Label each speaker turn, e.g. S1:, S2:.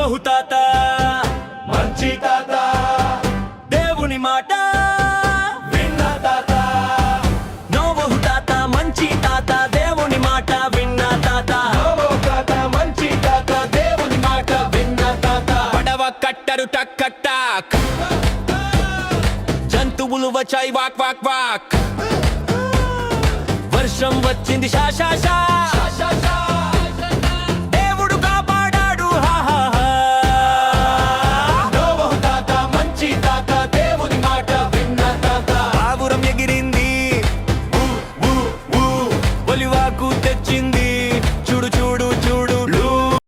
S1: నోవహు తాత
S2: మంచి తాత
S1: దేవుని మాట
S2: విన్న తాత
S1: నోవహు తాత మంచి తాత దేవుని మాట విన్న తాత
S2: నోవహు తాత మంచి తాత దేవుని మాట విన్న తాత
S1: పడవ కట్టరు టక్ టక్ జంతువులు వచ్చాయి వాక్ వాక్ వాక్ వర్షం వచ్చింది షా షా షా